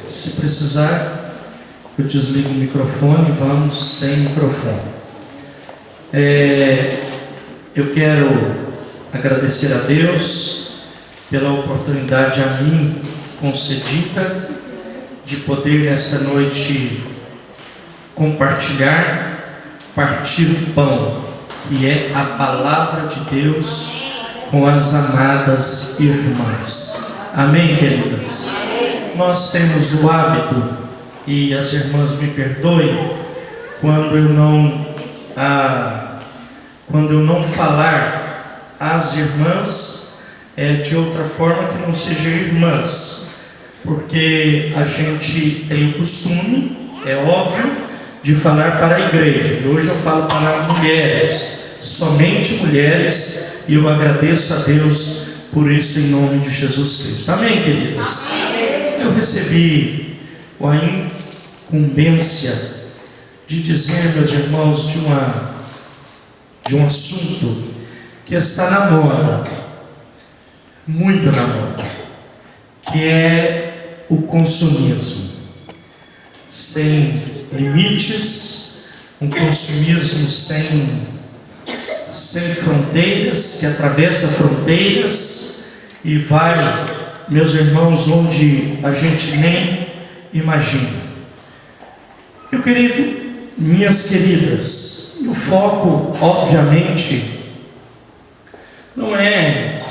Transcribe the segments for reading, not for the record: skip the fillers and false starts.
Se precisar, eu desligo o microfone e vamos sem microfone. Eu quero agradecer a Deus pela oportunidade a mim concedida de poder nesta noite compartilhar, partir o pão, que é a palavra de Deus, com as amadas irmãs. Amém, queridas? Nós temos o hábito, e as irmãs me perdoem, quando eu não falar às irmãs de outra forma que não seja irmãs, porque a gente tem o costume, é óbvio, de falar para a igreja. E hoje eu falo para mulheres, somente mulheres, e eu agradeço a Deus por isso em nome de Jesus Cristo. Amém, queridas? Eu recebi a incumbência de dizer, meus irmãos, de um assunto que está na moda, muito na moda, que é o consumismo sem limites, um consumismo sem fronteiras, que atravessa fronteiras e vai, meus irmãos, onde a gente nem imagina. Meu querido, minhas queridas, o foco, obviamente, não é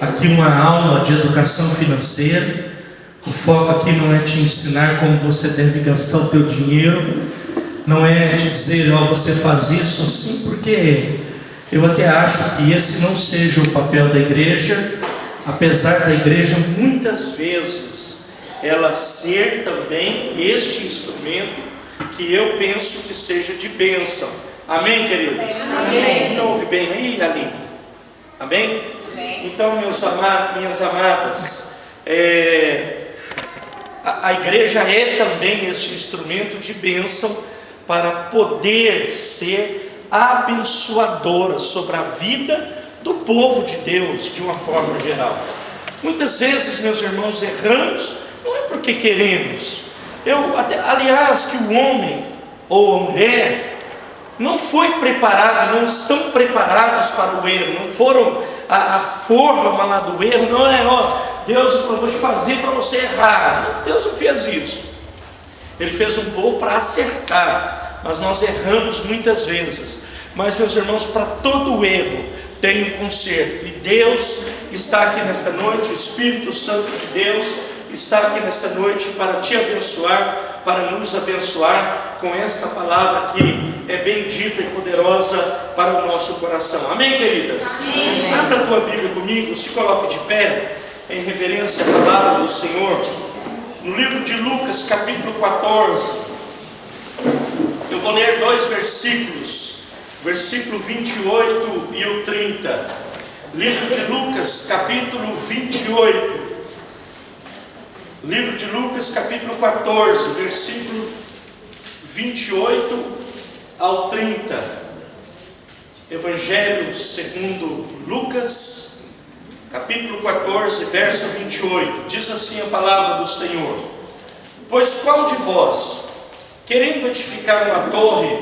aqui uma aula de educação financeira. O foco aqui não é te ensinar como você deve gastar o teu dinheiro, não é te dizer, você faz isso assim, porque eu até acho que esse não seja o papel da igreja, apesar da igreja muitas vezes ela ser também este instrumento que eu penso que seja de bênção. Amém, queridos? Amém. Não ouve bem aí, Aline? Amém? Amém. Então, minhas amadas, a igreja é também este instrumento de bênção para poder ser abençoadora sobre a vida do povo de Deus de uma forma geral. Muitas vezes, meus irmãos, erramos, não é porque queremos. Aliás, que o homem ou a mulher não foi preparado, não estão preparados para o erro, não foram a forma lá do erro, não é, Deus, eu vou te fazer para você errar. Deus não fez isso. Ele fez um povo para acertar, mas nós erramos muitas vezes. Mas, meus irmãos, para todo erro tem um conserto, e Deus está aqui nesta noite, o Espírito Santo de Deus está aqui nesta noite para te abençoar, para nos abençoar com esta palavra que é bendita e poderosa para o nosso coração. Amém, queridas? Amém. Abra a tua Bíblia comigo, se coloque de pé em reverência à palavra do Senhor, no livro de Lucas, capítulo 14. Eu vou ler 2 versículos, versículo 28 e o 30. Livro de Lucas, capítulo 28. Livro de Lucas, capítulo 14, versículo 28 ao 30. Evangelho segundo Lucas, capítulo 14, verso 28. Diz assim a palavra do Senhor: Pois qual de vós, querendo edificar uma torre,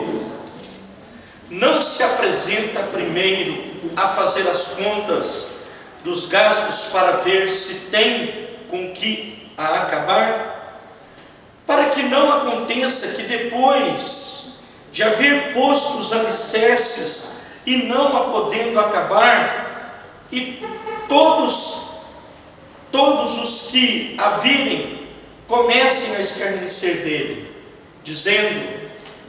não se apresenta primeiro a fazer as contas dos gastos para ver se tem com que a acabar? Para que não aconteça que depois de haver posto os alicerces e não a podendo acabar, e todos os que a virem comecem a escarnecer dele, dizendo: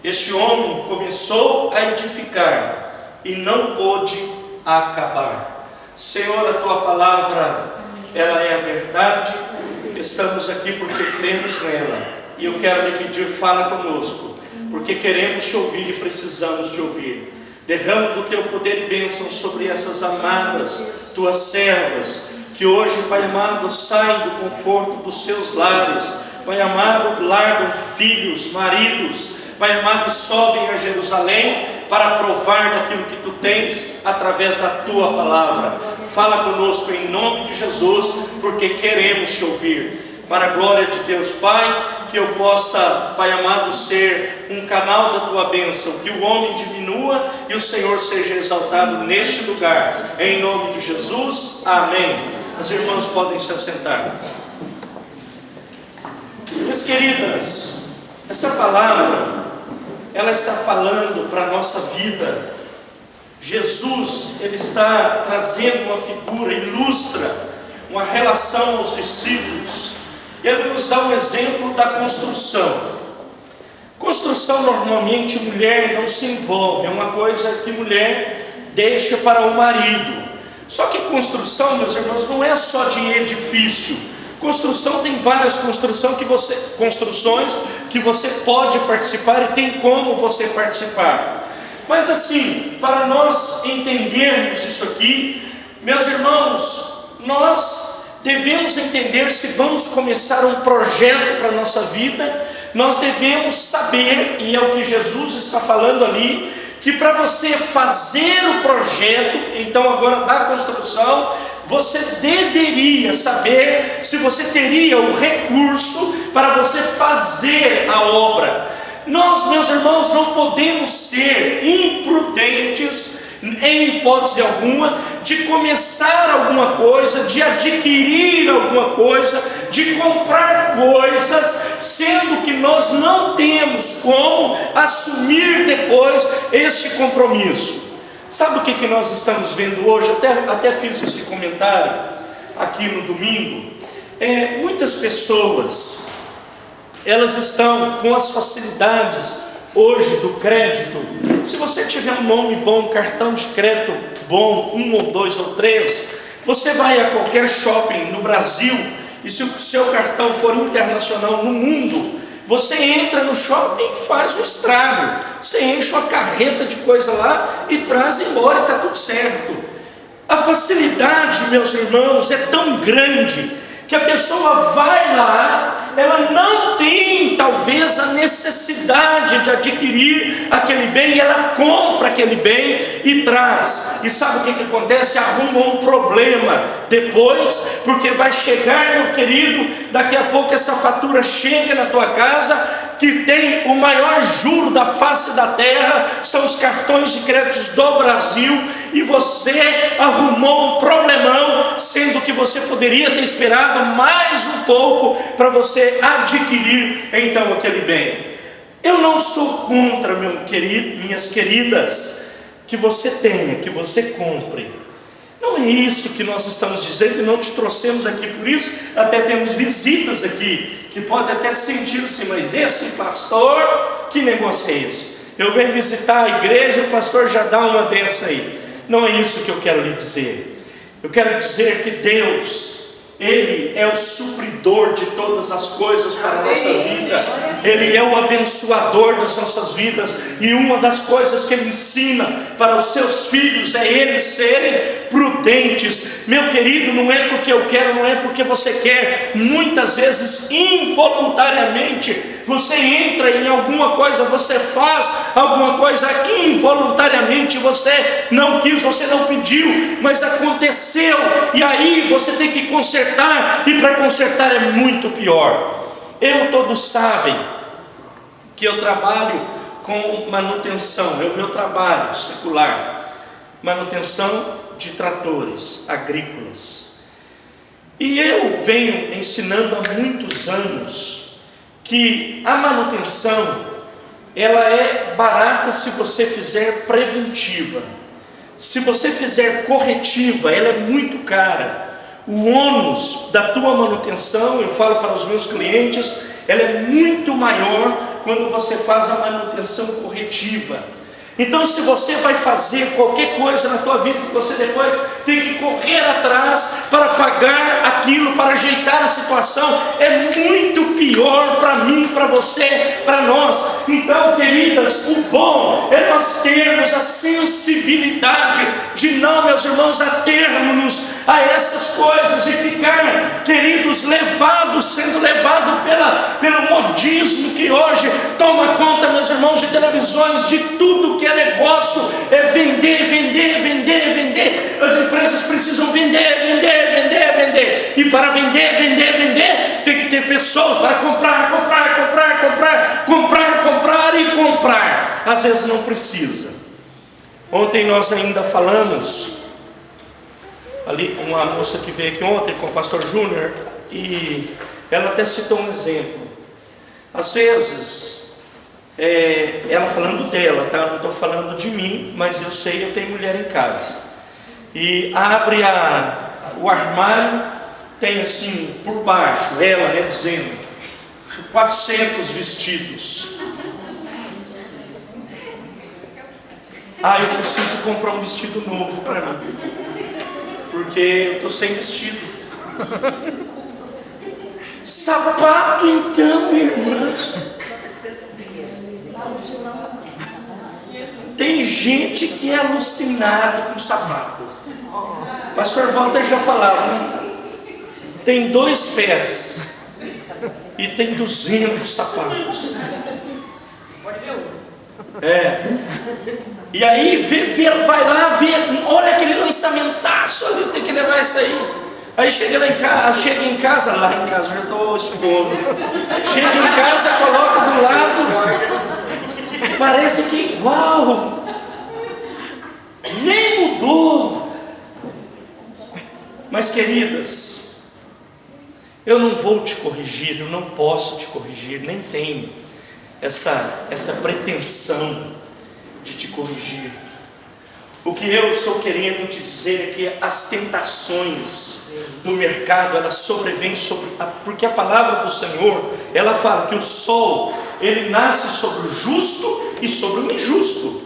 Este homem começou a edificar e não pôde acabar. Senhor, a tua palavra, ela é a verdade. Estamos aqui porque cremos nela, e eu quero lhe pedir, fala conosco, porque queremos te ouvir e precisamos te ouvir. Derrama do teu poder e bênção sobre essas amadas tuas servas, que hoje, Pai amado, saem do conforto dos seus lares, Pai amado, largam filhos, maridos, Pai amado, e sobem a Jerusalém para provar daquilo que tu tens através da tua palavra. Fala conosco em nome de Jesus, porque queremos te ouvir. para a glória de Deus Pai, que eu possa, Pai amado, ser um canal da Tua bênção, que o homem diminua e o Senhor seja exaltado neste lugar, em nome de Jesus, amém. As irmãs podem se assentar. Minhas queridas, essa palavra, ela está falando para a nossa vida. Jesus, ele está trazendo uma figura, ilustra uma relação aos discípulos. Ele nos dá um exemplo da construção. Construção, normalmente, mulher não se envolve, é uma coisa que mulher deixa para o marido. Só que construção, meus irmãos, não é só de edifício. Construção tem várias construções que você pode participar e tem como você participar. Mas assim, para nós entendermos isso aqui, meus irmãos, nós devemos entender, se vamos começar um projeto para a nossa vida, nós devemos saber, e é o que Jesus está falando ali, que para você fazer o projeto, então agora da construção, você deveria saber se você teria o recurso para você fazer a obra. Nós, meus irmãos, não podemos ser imprudentes, em hipótese alguma, de começar alguma coisa, de adquirir alguma coisa, de comprar coisas, sendo que nós não temos como assumir depois este compromisso. Sabe o que nós estamos vendo hoje? Até fiz esse comentário aqui no domingo. Muitas pessoas, elas estão com as facilidades hoje do crédito. Se você tiver um nome bom, um cartão de crédito bom, 1 ou 2 ou 3, você vai a qualquer shopping no Brasil, e se o seu cartão for internacional no mundo, você entra no shopping e faz o estrago. Você enche uma carreta de coisa lá e traz embora e está tudo certo. A facilidade, meus irmãos, é tão grande que a pessoa vai lá, ela não tem talvez a necessidade de adquirir aquele bem, e ela compra aquele bem e traz. E sabe o que acontece? Arruma um problema depois, porque vai chegar, meu querido, daqui a pouco essa fatura chega na tua casa, que tem o maior juro da face da terra, são os cartões de créditos do Brasil, e você arrumou um problemão, sendo que você poderia ter esperado mais um pouco para você adquirir então aquele bem. Eu não sou contra, minhas queridas, que você tenha, que você compre. Não é isso que nós estamos dizendo, e não te trouxemos aqui por isso. Até temos visitas aqui que podem até sentir assim, mas esse pastor, que negócio é esse? Eu venho visitar a igreja, o pastor já dá uma dessa aí. Não é isso que eu quero lhe dizer. Eu quero dizer que Deus, Ele é o supridor de todas as coisas para a nossa vida. Ele é o abençoador das nossas vidas. E uma das coisas que Ele ensina para os seus filhos é eles serem prudentes. Meu querido, não é porque eu quero, não é porque você quer. Muitas vezes, involuntariamente, você entra em alguma coisa, você faz alguma coisa involuntariamente, você não quis, você não pediu, mas aconteceu, e aí você tem que consertar, e para consertar é muito pior. Todos sabem que eu trabalho com manutenção, é o meu trabalho secular, manutenção de tratores agrícolas, e eu venho ensinando há muitos anos que a manutenção, ela é barata se você fizer preventiva. Se você fizer corretiva, ela é muito cara. O ônus da tua manutenção, eu falo para os meus clientes, ela é muito maior quando você faz a manutenção corretiva. Então, se você vai fazer qualquer coisa na tua vida, você depois tem que correr atrás para pagar aquilo, para ajeitar a situação, é muito pior para mim, para você, para nós. Então, queridas, o bom é nós termos a sensibilidade de não, meus irmãos, atermos-nos a essas coisas e ficar, queridos, sendo levados pelo modismo que hoje toma conta, meus irmãos, de televisões, de tudo que é negócio, é vender, vender, vender, vender. As empresas precisam vender, vender, vender, vender, e para vender, vender, vender, tem que ter às vezes não precisa. Ontem nós ainda falamos, ali uma moça que veio aqui ontem com o pastor Júnior, e ela até citou um exemplo. Às vezes, ela falando dela, tá? Não estou falando de mim, mas eu sei, eu tenho mulher em casa, e abre o armário, tem assim, por baixo, ela, né, dizendo, 400 vestidos. Eu preciso comprar um vestido novo para mim, porque eu estou sem vestido. Sapato então, irmãs. Tem gente que é alucinado com sapato. Pastor Walter já falava, né? Tem 2 pés e tem 200 sapatos. E aí vai lá ver, olha aquele lançamentaço ali, tem que levar isso aí. Aí chega em casa, lá em casa, já estou expondo. Chega em casa, coloca do lado, parece que, uau, nem mudou. Mas queridas, eu não vou te corrigir, eu não posso te corrigir, nem tenho essa pretensão de te corrigir. O que eu estou querendo te dizer é que as tentações do mercado, elas sobrevêm porque a palavra do Senhor, ela fala que o sol, ele nasce sobre o justo e sobre o injusto.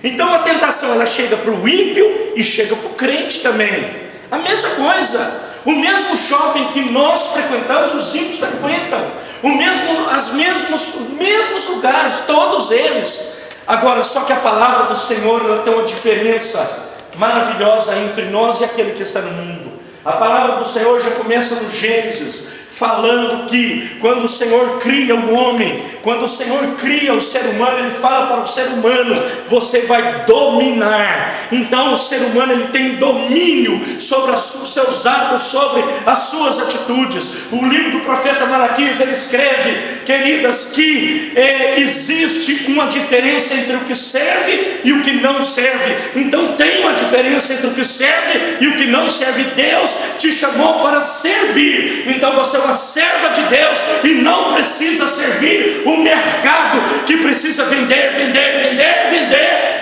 Então a tentação, ela chega para o ímpio e chega para o crente também. A mesma coisa, o mesmo shopping que nós frequentamos, os ímpios frequentam, os mesmos lugares, todos eles. Agora, só que a palavra do Senhor, ela tem uma diferença maravilhosa entre nós e aquele que está no mundo. A palavra do Senhor já começa no Gênesis, falando que quando o Senhor cria o homem, quando o Senhor cria o ser humano, Ele fala para o ser humano, você vai dominar. Então o ser humano, ele tem domínio sobre os seus atos, sobre as suas atitudes. O livro do profeta Malaquias, ele escreve, queridas, que existe uma diferença entre o que serve e o que não serve. Então tem uma diferença entre o que serve e o que não serve. Deus te chamou para servir. Então você é uma serva de Deus e não precisa servir o mercado, que precisa vender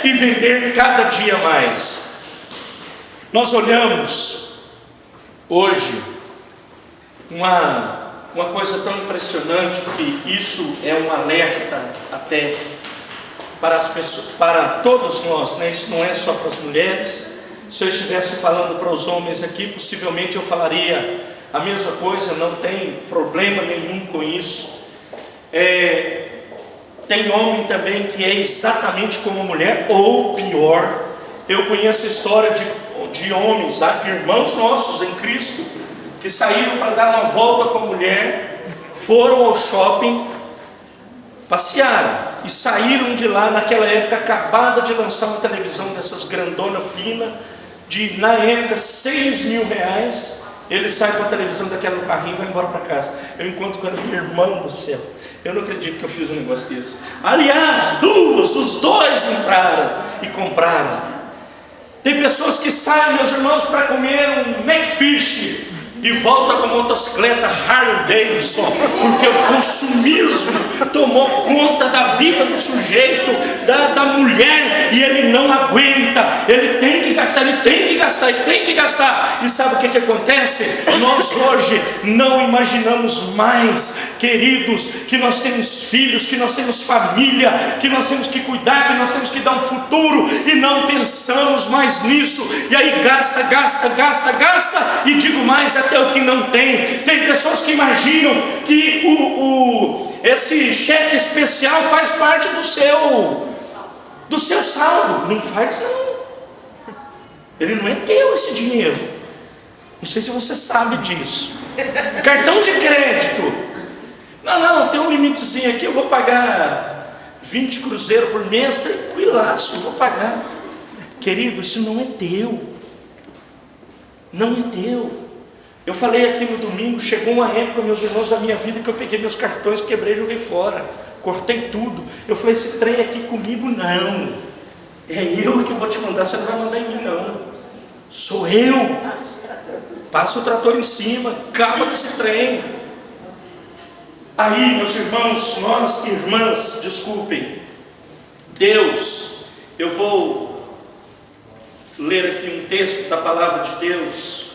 e vender cada dia mais. Nós olhamos hoje uma coisa tão impressionante, que isso é um alerta até para as pessoas, para todos nós, né? Isso não é só para as mulheres. Se eu estivesse falando para os homens aqui, possivelmente eu falaria a mesma coisa, não tem problema nenhum com isso. Tem homem também que é exatamente como a mulher, ou pior. Eu conheço a história de homens, irmãos nossos em Cristo, que saíram para dar uma volta com a mulher, foram ao shopping, passearam e saíram de lá. Naquela época acabada de lançar uma televisão dessas grandona fina, na época R$6.000. Ele sai com a televisão daquela no carrinho e vai embora para casa. Eu encontro com ele, meu irmão do céu, eu não acredito que eu fiz um negócio desse. Aliás, os dois entraram e compraram. Tem pessoas que saem, meus irmãos, para comer um McFish e volta com a motocicleta Harley Davidson, porque o consumismo tomou conta da vida do sujeito, da mulher, e ele não aguenta. Ele tem que gastar, e sabe o que acontece? Nós hoje não imaginamos mais, queridos, que nós temos filhos, que nós temos família, que nós temos que cuidar, que nós temos que dar um futuro, e não pensamos mais nisso. E aí gasta, e digo mais, até o que não tem. Tem pessoas que imaginam que esse cheque especial faz parte do seu saldo. Não faz, não. Ele não é teu, esse dinheiro. Não sei se você sabe disso. Cartão de crédito, não, tem um limitezinho aqui, eu vou pagar 20 cruzeiros por mês, tranquilaço, eu vou pagar. Querido, isso não é teu. Não é teu. Eu falei aqui no domingo, chegou uma época, meus irmãos, da minha vida, que eu peguei meus cartões, quebrei e joguei fora. cortei tudo. Eu falei, esse trem aqui comigo não, é eu que vou te mandar, você não vai mandar em mim não, sou eu. Passa o trator em cima, acaba com esse trem. Aí, meus irmãos, nós, irmãs, desculpem, Deus, eu vou ler aqui um texto da palavra de Deus,